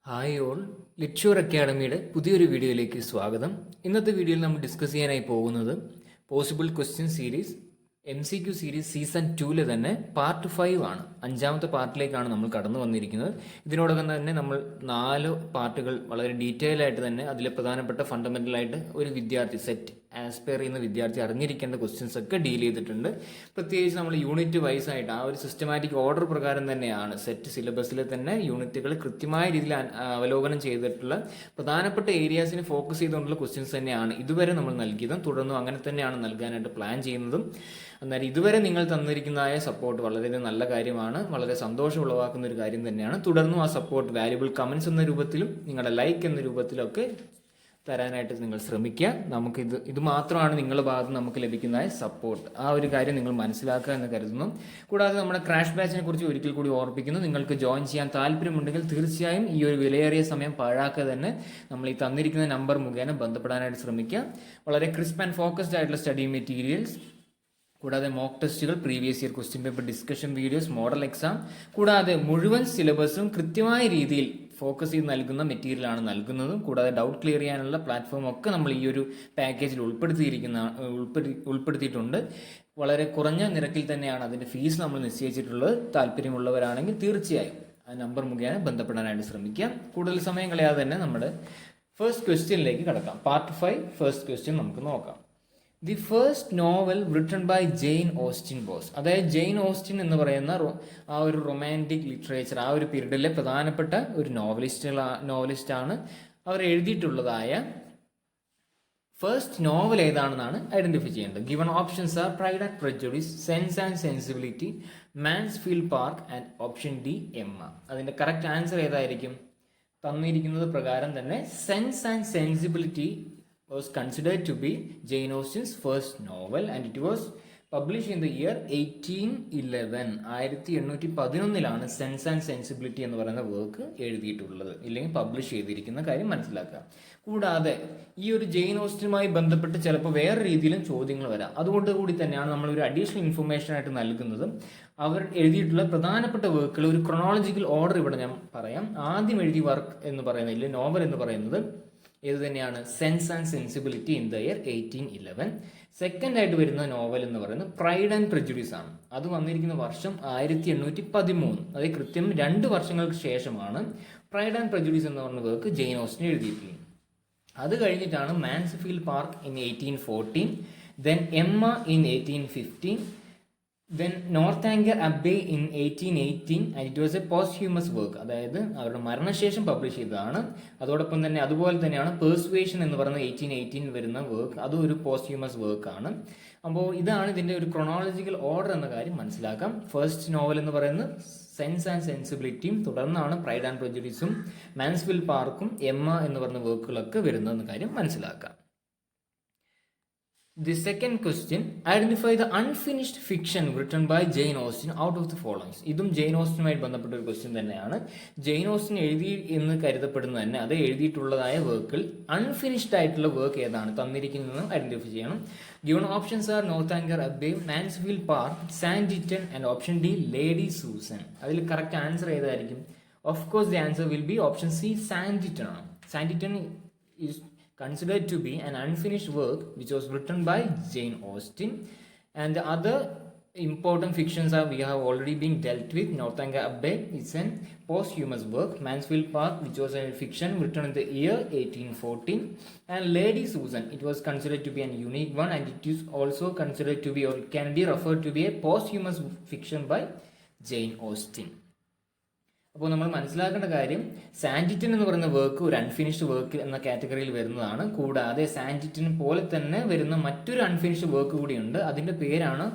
Hi all, ലിറ്റ്ഷൂർ അക്കാഡമിയുടെ പുതിയൊരു വീഡിയോയിലേക്ക് സ്വാഗതം. ഇന്നത്തെ വീഡിയോയിൽ നമ്മൾ ഡിസ്കസ് ചെയ്യാനായി പോകുന്നത് possible question series MCQ series season 2 തന്നെ പാർട്ട് 5 ആണ്. 5ാമത്തെ പാർട്ടിലേക്കാണ് നമ്മൾ കടന്നു വന്നിരിക്കുന്നത്. ഇതിനോടകം തന്നെ നമ്മൾ 4 പാർട്ടുകൾ വളരെ ഡീറ്റെയിൽ ആയിട്ട് തന്നെ അതിലെ പ്രധാനപ്പെട്ട ഫണ്ടമെന്റൽ ആയിട്ട് ഒരു വിദ്യാർത്ഥി സെറ്റ് ആസ്പയർ ചെയ്യുന്ന വിദ്യാർത്ഥി അറിഞ്ഞിരിക്കേണ്ട ക്വസ്റ്റ്യൻസ് ഒക്കെ ഡീൽ ചെയ്തിട്ടുണ്ട്. പ്രത്യേകിച്ച് നമ്മൾ യൂണിറ്റ് വൈസ് ആയിട്ട് ആ ഒരു സിസ്റ്റമാറ്റിക് ഓർഡർ പ്രകാരം തന്നെയാണ് സെറ്റ് സിലബസിലെ തന്നെ യൂണിറ്റുകൾ കൃത്യമായ രീതിയിൽ അവലോകനം ചെയ്തിട്ടുള്ള പ്രധാനപ്പെട്ട ഏരിയാസിന് ഫോക്കസ് ചെയ്തുകൊണ്ടുള്ള ക്വസ്റ്റ്യൻസ് തന്നെയാണ് ഇതുവരെ നമ്മൾ നൽകിയതും തുടർന്നും അങ്ങനെ തന്നെയാണ് നൽകാനായിട്ട് പ്ലാൻ ചെയ്യുന്നതും. എന്നാൽ ഇതുവരെ നിങ്ങൾ തന്നിരിക്കുന്നതായ സപ്പോർട്ട് വളരെയധികം നല്ല കാര്യമാണ്, വളരെ സന്തോഷം ഉളവാക്കുന്ന ഒരു കാര്യം തന്നെയാണ്. തുടർന്നും ആ സപ്പോർട്ട് വാല്യുബിൾ കമന്റ്സ് എന്ന രൂപത്തിലും നിങ്ങളുടെ ലൈക്ക് എന്ന രൂപത്തിലൊക്കെ തരാനായിട്ട് നിങ്ങൾ ശ്രമിക്കുക. ഇത് മാത്രമാണ് നിങ്ങളുടെ ഭാഗത്ത് നമുക്ക് ലഭിക്കുന്നതായ സപ്പോർട്ട്. ആ ഒരു കാര്യം നിങ്ങൾ മനസ്സിലാക്കുക എന്ന് കരുതുന്നു. കൂടാതെ നമ്മുടെ ക്രാഷ് ബാച്ചിനെ കുറിച്ച് ഒരിക്കൽ കൂടി ഓർപ്പിക്കുന്നു. നിങ്ങൾക്ക് ജോയിൻ ചെയ്യാൻ താല്പര്യമുണ്ടെങ്കിൽ തീർച്ചയായും ഈ ഒരു വിലയേറിയ സമയം പാഴാക്കാതെ തന്നെ നമ്മൾ ഈ തന്നിരിക്കുന്ന നമ്പർ മുഖേന ബന്ധപ്പെടാനായിട്ട് ശ്രമിക്കുക. വളരെ ക്രിസ്പ് ആൻഡ് ഫോക്കസ്ഡ് ആയിട്ടുള്ള സ്റ്റഡി മെറ്റീരിയൽസ്, കൂടാതെ മോക്ക് ടെസ്റ്റുകൾ, previous year question paper discussion videos, model exam, കൂടാതെ മുഴുവൻ സിലബസും കൃത്യമായ രീതിയിൽ ഫോക്കസ് ചെയ്ത് നൽകുന്ന മെറ്റീരിയലാണ് നൽകുന്നതും. കൂടാതെ ഡൗട്ട് ക്ലിയർ ചെയ്യാനുള്ള പ്ലാറ്റ്ഫോം ഒക്കെ നമ്മൾ ഈ ഒരു പാക്കേജിൽ ഉൾപ്പെടുത്തിയിട്ടുണ്ട്. വളരെ കുറഞ്ഞ നിരക്കിൽ തന്നെയാണ് അതിൻ്റെ ഫീസ് നമ്മൾ നിശ്ചയിച്ചിട്ടുള്ളത്. താല്പര്യമുള്ളവരാണെങ്കിൽ തീർച്ചയായും ആ നമ്പർ മുഖേന ബന്ധപ്പെടാനായിട്ട് ശ്രമിക്കുക. കൂടുതൽ സമയം കളയാതെ തന്നെ നമ്മുടെ ഫസ്റ്റ് ക്വസ്റ്റ്യനിലേക്ക് കടക്കാം. പാർട്ട് 5 ഫസ്റ്റ് ക്വസ്റ്റ്യൻ നമുക്ക് നോക്കാം. The first novel written by Jane Austen was. അതായത് ജെയിൻ ഓസ്റ്റിൻ എന്ന് പറയുന്ന ആ ഒരു റൊമാൻറ്റിക് ലിറ്ററേച്ചർ ആ ഒരു പീരീഡിലെ പ്രധാനപ്പെട്ട ഒരു നോവലിസ്റ്റാണ്. അവർ എഴുതിയിട്ടുള്ളതായ ഫസ്റ്റ് നോവൽ ഏതാണെന്നാണ് ഐഡന്റിഫൈ ചെയ്യേണ്ടത്. Given options are Pride and Prejudice, Sense and Sensibility, Mansfield Park and option D Emma. അതിന്റെ കറക്റ്റ് ആൻസർ ഏതായിരിക്കും? തന്നിരിക്കുന്നത് പ്രകാരം തന്നെ Sense and Sensibility was considered to be Jane Austen's first novel and it was published in the year 1811. 1811 sense and sensibility എന്ന് പറയുന്ന work എഴുതിയിട്ടുള്ളത്, ഇല്ലെങ്കിൽ publish ചെയ്തിരിക്കുന്ന കാര്യം മനസ്സിലാക്കുക. കൂടാതെ ഈ ഒരു ജെയിൻ ഓസ്റ്റിനുമായി ബന്ധപ്പെട്ട് ചിലപ്പോൾ വേറെ രീതിയിലും ചോദ്യങ്ങൾ വരാം. അതുകൊണ്ട് കൂടി തന്നെയാണ് നമ്മൾ ഒരു അഡീഷണൽ ഇൻഫർമേഷൻ ആയിട്ട് നൽകുന്നത്. അവർ എഴുതിയിട്ടുള്ള പ്രധാനപ്പെട്ട വർക്കുകൾ ഒരു ക്രൊണോളജിക്കൽ ഓർഡർ ഇവിടെ ഞാൻ പറയാം. ആദ്യം എഴുതിയ വർക്ക് എന്ന് പറയുന്നത്, നോവൽ എന്ന് പറയുന്നത് ഏത് തന്നെയാണ്? Sense and sensibility in the year 1811. Second ആയിട്ട് വരുന്ന നോവൽ എന്ന് പറയുന്നത് പ്രൈഡ് ആൻഡ് പ്രെജുഡിസ് ആണ്. അത് വന്നിരിക്കുന്ന വർഷം 1813. അതായത് കൃത്യം 2 വർഷങ്ങൾക്ക് ശേഷമാണ് പ്രൈഡ് ആൻഡ് പ്രെജുഡിസ് എന്ന് പറഞ്ഞ വർക്ക് ജെയിൻ ഓസ്റ്റിൻ എഴുതിയിട്ടുള്ളത്. അത് കഴിഞ്ഞിട്ടാണ് Mansfield Park in 1814, then Emma in 1815, then Northanger Abbey in 1818 and it was a posthumous work. അതായത് അവരുടെ മരണശേഷം പബ്ലിഷ് ചെയ്തതാണ്. അതോടൊപ്പം തന്നെ അതുപോലെ തന്നെയാണ് പെർസുവേഷൻ എന്ന് പറയുന്ന 1818 വരുന്ന വർക്ക്, അതും ഒരു പോസ്റ്റ്ഹ്യൂമസ് വർക്ക് ആണ്. അപ്പോൾ ഇതാണ് ഇതിന്റെ ഒരു ക്രൊണോളജിക്കൽ ഓർഡർ എന്ന കാര്യം മനസ്സിലാക്കാം. ഫസ്റ്റ് നോവൽ എന്ന് പറയുന്നത് സെൻസ് ആൻഡ് സെൻസിബിലിറ്റിയും, തുടർന്നാണ് പ്രൈഡ് ആൻഡ് പ്രെജുഡിസും മാൻസ്ഫീൽഡ് പാർക്കും എമ്മ എന്ന് പറയുന്ന വർക്കുകളൊക്കെ വരുന്നതെന്ന കാര്യം മനസ്സിലാക്കാം. The second question, identify the unfinished fiction written by Jane Austen out of the following. ഇതും ജെയിൻ ഓസ്റ്റിനുമായി ബന്ധപ്പെട്ട ഒരു ക്വസ്റ്റ്യൻ തന്നെയാണ്. ജെയിൻ ഓസ്റ്റിൻ എഴുതി എന്ന് കരുതപ്പെടുന്നത് തന്നെ അത് എഴുതിയിട്ടുള്ളതായ വർക്കിൽ അൺഫിനിഷ്ഡ് ആയിട്ടുള്ള വർക്ക് ഏതാണ് തന്നിരിക്കുന്നതെന്ന് ഐഡന്റിഫൈ ചെയ്യണം. Given options are Northanger Abbey, Mansfield Park, Sanditon and option D Lady Susan. അതിൽ കറക്റ്റ് ആൻസർ ഏതായിരിക്കും? Of course the answer will be option C, Sanditon ആണ്. Sanditon is considered to be an unfinished work which was written by Jane Austen, and the other important fictions are we have already been dealt with. Northanger Abbey is an posthumous work, Mansfield Park which was a fiction written in the year 1814, and Lady Susan, it was considered to be an unique one and it is also considered to be or can be referred to be a posthumous fiction by Jane Austen. അപ്പോൾ നമ്മൾ മനസ്സിലാക്കേണ്ട കാര്യം, സാൻഡിറ്റൻ എന്ന് പറയുന്ന work ഒരു unfinished work എന്ന കാറ്റഗറിയിൽ വരുന്നതാണ്. കൂടാതെ സാൻഡിറ്റൻ പോലെ തന്നെ വരുന്ന മറ്റൊരു അൺഫിനിഷ്ഡ് വർക്ക് കൂടിയുണ്ട്. അതിന്റെ പേരാണ്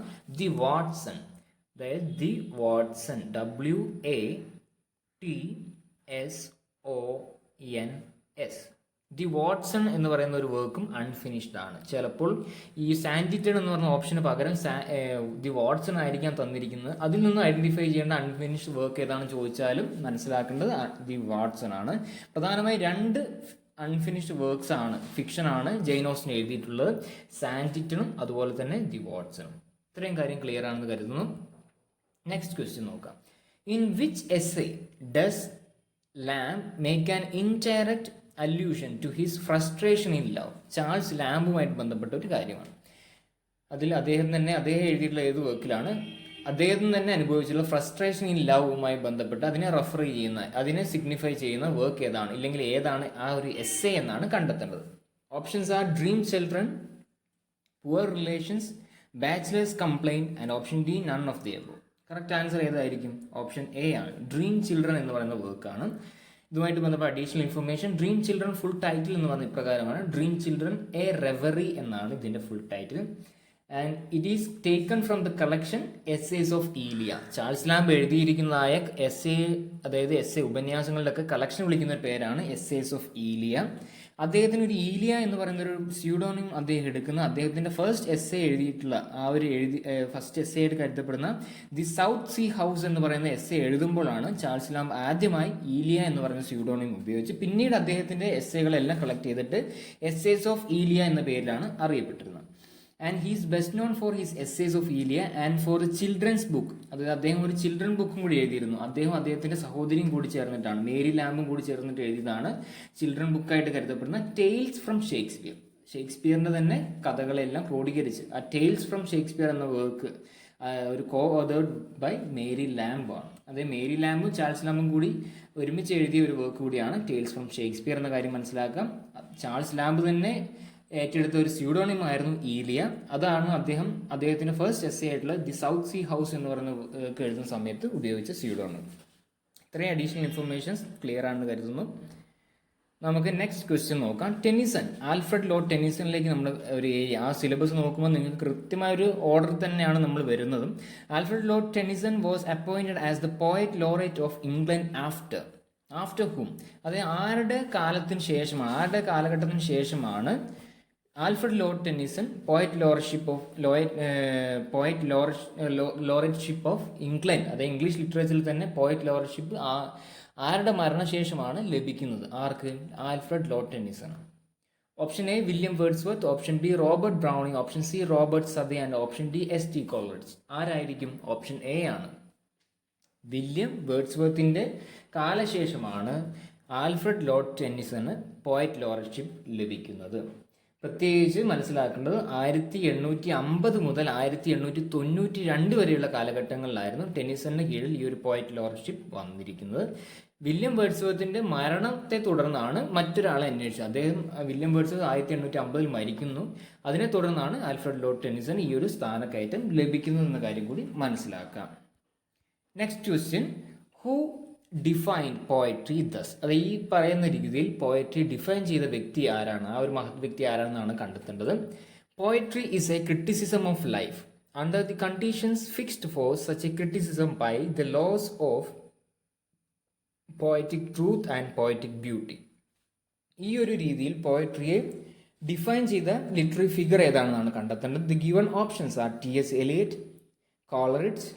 ദി വാട്സൺ. അതായത് the Watson, WATSONS. The Watson എന്ന് പറയുന്ന ഒരു വർക്കും അൺഫിനിഷ്ഡ് ആണ്. ചിലപ്പോൾ ഈ സാൻഡിറ്റൺ എന്ന് പറഞ്ഞ ഓപ്ഷന് പകരം ദി വാട്സൺ ആയിരിക്കാം തന്നിരിക്കുന്നത്. അതിൽ നിന്ന് ഐഡന്റിഫൈ ചെയ്യേണ്ട അൺഫിനിഷ്ഡ് വർക്ക് ഏതാണെന്ന് ചോദിച്ചാലും മനസ്സിലാക്കേണ്ടത് ദി വാട്സൺ ആണ്. പ്രധാനമായി 2 അൺഫിനിഷ്ഡ് വർക്ക്സ് ആണ്, ഫിക്ഷൻ ആണ് ജെയിൻ ഓസ്റ്റിൻ എഴുതിയിട്ടുള്ളത്, സാൻഡിറ്റണും അതുപോലെ തന്നെ ദി വാട്സണും. ഇത്രയും കാര്യം ക്ലിയർ ആണെന്ന് കരുതുന്നു. നെക്സ്റ്റ് ക്വസ്റ്റ്യൻ നോക്കാം. In which essay does Lamb make an indirect allusion to his frustration in love. Charles ലാംബുമായിട്ട് ബന്ധപ്പെട്ട ഒരു കാര്യമാണ്. അതിൽ അദ്ദേഹം എഴുതിയിട്ടുള്ള ഏത് വർക്കിലാണ് അദ്ദേഹം തന്നെ അനുഭവിച്ചുള്ള ഫ്രസ്ട്രേഷൻ ഇൻ ലവുമായി ബന്ധപ്പെട്ട് അതിനെ റെഫർ ചെയ്യുന്ന, അതിനെ സിഗ്നിഫൈ ചെയ്യുന്ന വർക്ക് ഏതാണ്, ഇല്ലെങ്കിൽ ഏതാണ് ആ ഒരു എസ്സേ എന്നാണ് കണ്ടെത്തേണ്ടത്. Options are dream children, poor relations, bachelor's complaint and option D none of the above. Correct answer ഏതായിരിക്കും? ഓപ്ഷൻ എ ആണ്. ഡ്രീം ചിൽഡ്രൻ എന്ന് പറയുന്ന വർക്കാണ്. ഇതുമായിട്ട് ബന്ധപ്പെട്ട additional information, dream children full title എന്ന് പറഞ്ഞ ഇപ്രകാരമാണ്. ഡ്രീം ചിൽഡ്രൻ എ റെവറി എന്നാണ് ഇതിൻ്റെ full title. And it is taken from the collection essays of Elia. Charles Lamb എഴുതിയിരിക്കുന്നതായ എസ്സേ, അതായത് എസ്സേ ഉപന്യാസങ്ങളിലൊക്കെ കളക്ഷൻ വിളിക്കുന്ന പേരാണ് എസ്സേസ് ഓഫ് ഈലിയ. അദ്ദേഹത്തിന് ഒരു ഈലിയ എന്ന് പറയുന്ന ഒരു സ്യൂഡോണിം അദ്ദേഹം എടുക്കുന്ന, അദ്ദേഹത്തിൻ്റെ ഫസ്റ്റ് എസ്സേ എഴുതിയിട്ടുള്ള ഫസ്റ്റ് എസ്സേ ആയിട്ട് കരുതപ്പെടുന്ന ദി സൗത്ത് സീ ഹൗസ് എന്ന് പറയുന്ന എസ്സേ എഴുതുമ്പോഴാണ് ചാൾസ് ലാംബ് ആദ്യമായി ഈലിയ എന്ന് പറയുന്ന സ്യൂഡോണിം ഉപയോഗിച്ച് പിന്നീട് അദ്ദേഹത്തിൻ്റെ എസ്സേകളെല്ലാം കളക്ട് ചെയ്തിട്ട് എസ്സേസ് ഓഫ് ഈലിയ എന്ന പേരിലാണ് അറിയപ്പെട്ടിരുന്നത്. And he's best known for his essays of Elia and for the children's book. അതായത് അദ്ദേഹം ഒരു ചിൽഡ്രൻ ബുക്കും കൂടി എഴുതിയിരുന്നു. അദ്ദേഹത്തിൻ്റെ സഹോദരിയും കൂടി ചേർന്നിട്ടാണ്, മേരി ലാംബും കൂടി ചേർന്നിട്ട് എഴുതിയതാണ് ചിൽഡ്രൻ ബുക്കായിട്ട് കരുതപ്പെടുന്ന ടെയിൽസ് ഫ്രം ഷേക്സ്പിയർ. ഷേക്സ്പിയറിൻ്റെ തന്നെ കഥകളെല്ലാം ക്രോഡീകരിച്ച് ആ ടെയിൽസ് ഫ്രം ഷേക്സ്പിയർ എന്ന വർക്ക് ഒരു കോ ഓതേർഡ് ബൈ മേരി ലാംബാണ്. അതേ മേരി ലാംബും ചാൾസ് ലാംബും കൂടി ഒരുമിച്ച് എഴുതിയ ഒരു വർക്ക് കൂടിയാണ് ടെയിൽസ് ഫ്രം ഷേക്സ്പിയർ എന്ന കാര്യം മനസ്സിലാക്കാം. ചാൾസ് ലാംബ് തന്നെ ഏറ്റെടുത്ത ഒരു സ്യൂഡോണിം ആയിരുന്നു ഈലിയ. അതാണ് അദ്ദേഹത്തിന്റെ ഫസ്റ്റ് എസ്സേ ആയിട്ടുള്ള ദി സൗത്ത് സീ ഹൗസ് എന്ന് പറയുന്ന എഴുതുന്ന സമയത്ത് ഉപയോഗിച്ച സ്യൂഡോണിം. ഇത്രയും അഡീഷണൽ ഇൻഫർമേഷൻസ് ക്ലിയർ ആണെന്ന് കരുതുന്നു. നമുക്ക് നെക്സ്റ്റ് ക്വസ്റ്റ്യൻ നോക്കാം. ടെന്നിസൺ, ആൽഫ്രഡ് ലോർഡ് ടെന്നിസണിലേക്ക് നമ്മൾ ഒരു ആ സിലബസ് നോക്കുമ്പോൾ നിങ്ങൾക്ക് കൃത്യമായൊരു ഓർഡർ തന്നെയാണ് നമ്മൾ വരുന്നത്. Alfred Lord Tennyson was appointed as the poet laureate of England after whom. അത് ആരുടെ കാലഘട്ടത്തിന് ശേഷമാണ് Alfred Lord Tennyson laureateship of England, അതായത് ഇംഗ്ലീഷ് ലിറ്ററേച്ചറിൽ തന്നെ പോയറ്റ് ലോററ്റ്ഷിപ്പ് ആരുടെ മരണശേഷമാണ് ലഭിക്കുന്നത്? ആർക്ക്? Alfred Lord Tennyson. Option A William Wordsworth, option B Robert Browning, option C Robert Southey and option D S T. Coleridge. ആരായിരിക്കും? ഓപ്ഷൻ എ ആണ്. William വേർഡ്സ്വർത്തിന്റെ കാലശേഷമാണ് ആൽഫ്രഡ് ലോർഡ് ടെന്നിസണ് പോയറ്റ് ലോററ്റ്ഷിപ്പ് ലഭിക്കുന്നത്. പ്രത്യേകിച്ച് മനസ്സിലാക്കേണ്ടത് 1850 മുതൽ 1892 വരെയുള്ള കാലഘട്ടങ്ങളിലായിരുന്നു ടെന്നിസണിന് കീഴിൽ ഈ ഒരു പോയറ്റ് ലോററ്റ്ഷിപ്പ് വന്നിരിക്കുന്നത്. വില്യം വേർഡ്സ്വർത്തിന്റെ മരണത്തെ തുടർന്നാണ് മറ്റൊരാളെ അന്വേഷിച്ചത്. വില്യം വേർഡ്സ്വർത്ത് 1850 മരിക്കുന്നു. അതിനെ തുടർന്നാണ് ആൽഫ്രഡ് ലോർഡ് ടെന്നിസൺ ഈ ഒരു സ്ഥാനക്കയറ്റം ലഭിക്കുന്നത് എന്ന കാര്യം കൂടി മനസ്സിലാക്കാം. Next question, who define poetry thus? അത് ഈ പറയുന്ന രീതിയിൽ പോയട്രി ഡിഫൈൻ ചെയ്ത വ്യക്തി ആരാണ്, ആ ഒരു മഹത് വ്യക്തി ആരാണെന്നാണ് കണ്ടെത്തേണ്ടത്. Poetry is a criticism of life under the conditions fixed for such a criticism by the laws of poetic truth and poetic beauty. ഈ ഒരു രീതിയിൽ പോയട്രിയെ ഡിഫൈൻ ചെയ്ത ലിറ്റററി ഫിഗർ ഏതാണെന്നാണ് കണ്ടെത്തേണ്ടത്. The given options are T S. Eliot, Coleridge,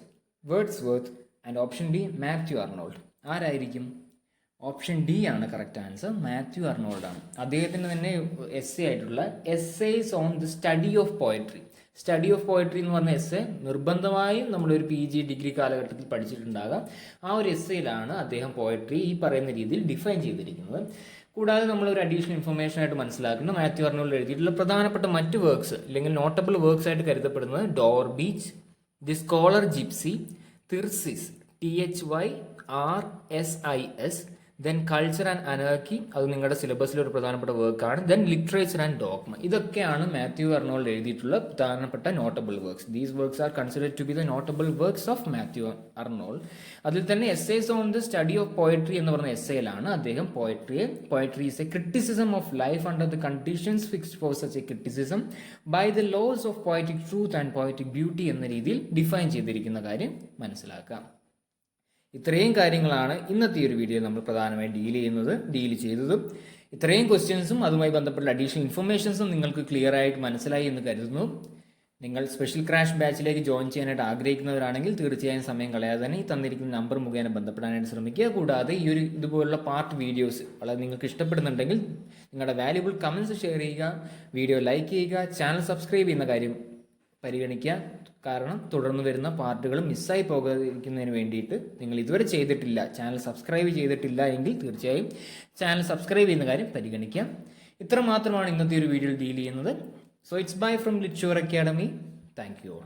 Wordsworth and option D Matthew Arnold. ആരായിരിക്കും? Option D ആണ് correct answer. Matthew Arnold ആണ്. അദ്ദേഹത്തിന് തന്നെ എസ്സേ ആയിട്ടുള്ള essays on the study of poetry. Study of poetry എന്ന് പറഞ്ഞ എസ്സേ നിർബന്ധമായും നമ്മളൊരു PG ഡിഗ്രി കാലഘട്ടത്തിൽ പഠിച്ചിട്ടുണ്ടാകാം. ആ ഒരു എസ്സേയിലാണ് അദ്ദേഹം പോയട്രി ഈ പറയുന്ന രീതിയിൽ ഡിഫൈൻ ചെയ്തിരിക്കുന്നത്. കൂടാതെ നമ്മളൊരു അഡീഷണൽ ഇൻഫർമേഷൻ ആയിട്ട് മനസ്സിലാക്കുന്ന മാത്യു അർണോൾഡ് എഴുതിയിട്ടുള്ള പ്രധാനപ്പെട്ട മറ്റ് വർക്ക്സ് അല്ലെങ്കിൽ നോട്ടബിൾ വർക്ക്സ് ആയിട്ട് കരുതപ്പെടുന്നത് Dover beach, the scholar gipsy, Thyrsis, THYRSIS, then culture and anarchy, അത് നിങ്ങളുടെ സിലബസിലെ ഒരു പ്രധാനപ്പെട്ട വർക്കാണ്. Then literature and dogma. ഇതൊക്കെയാണ് മാത്യു അർണോൾഡ് എഴുതിയിട്ടുള്ള പ്രധാനപ്പെട്ട notable works. These works are considered to be the notable works of Matthew Arnold. അതിൽ തന്നെ essays on the study of poetry എന്ന് പറഞ്ഞ എസ്സേയിലാണ് അദ്ദേഹം poetry is a criticism of life under the conditions fixed for such a criticism by the laws of poetic truth and poetic beauty എന്ന രീതിയിൽ define ചെയ്തിരിക്കുന്ന കാര്യം മനസ്സിലാക്കാം. ഇത്രയും കാര്യങ്ങളാണ് ഇന്നത്തെ ഈ ഒരു വീഡിയോ നമ്മൾ പ്രധാനമായും ഡീൽ ചെയ്തതും. ഇത്രയും ക്വസ്റ്റ്യൻസും അതുമായി ബന്ധപ്പെട്ട അഡീഷണൽ ഇൻഫർമേഷൻസും നിങ്ങൾക്ക് ക്ലിയർ ആയിട്ട് മനസ്സിലായി എന്ന് കരുതുന്നു. നിങ്ങൾ സ്പെഷ്യൽ ക്രാഷ് ബാച്ചിലേക്ക് ജോയിൻ ചെയ്യാനായിട്ട് ആഗ്രഹിക്കുന്നവരാണെങ്കിൽ തീർച്ചയായും സമയം കളയാതെ തന്നെ ഈ തന്നിരിക്കുന്ന നമ്പർ മുഖേന ബന്ധപ്പെടാനായിട്ട് ശ്രമിക്കുക. കൂടാതെ ഈ ഒരു ഇതുപോലുള്ള പാർട്ട് വീഡിയോസ് വളരെ നിങ്ങൾക്ക് ഇഷ്ടപ്പെടുന്നുണ്ടെങ്കിൽ നിങ്ങളുടെ വാല്യുബിൾ കമൻസ് ഷെയർ ചെയ്യുക, വീഡിയോ ലൈക്ക് ചെയ്യുക, ചാനൽ സബ്സ്ക്രൈബ് ചെയ്യുന്ന കാര്യം പരിഗണിക്കുക. കാരണം തുടർന്ന് വരുന്ന പാർട്ടുകൾ മിസ്സായി പോകാതിരിക്കുന്നതിന് വേണ്ടിയിട്ട് നിങ്ങൾ ഇതുവരെ ചെയ്തിട്ടില്ല, ചാനൽ സബ്സ്ക്രൈബ് ചെയ്തിട്ടില്ല എങ്കിൽ തീർച്ചയായും ചാനൽ സബ്സ്ക്രൈബ് ചെയ്യുന്ന കാര്യം പരിഗണിക്കാം. ഇത്ര മാത്രമാണ് ഇന്നത്തെ ഒരു വീഡിയോയിൽ ഡീൽ ചെയ്യുന്നത്. സോ ഇറ്റ്സ് ബൈ ഫ്രം ലിറ്റ്ഷുവർ അക്കാഡമി. Thank you all.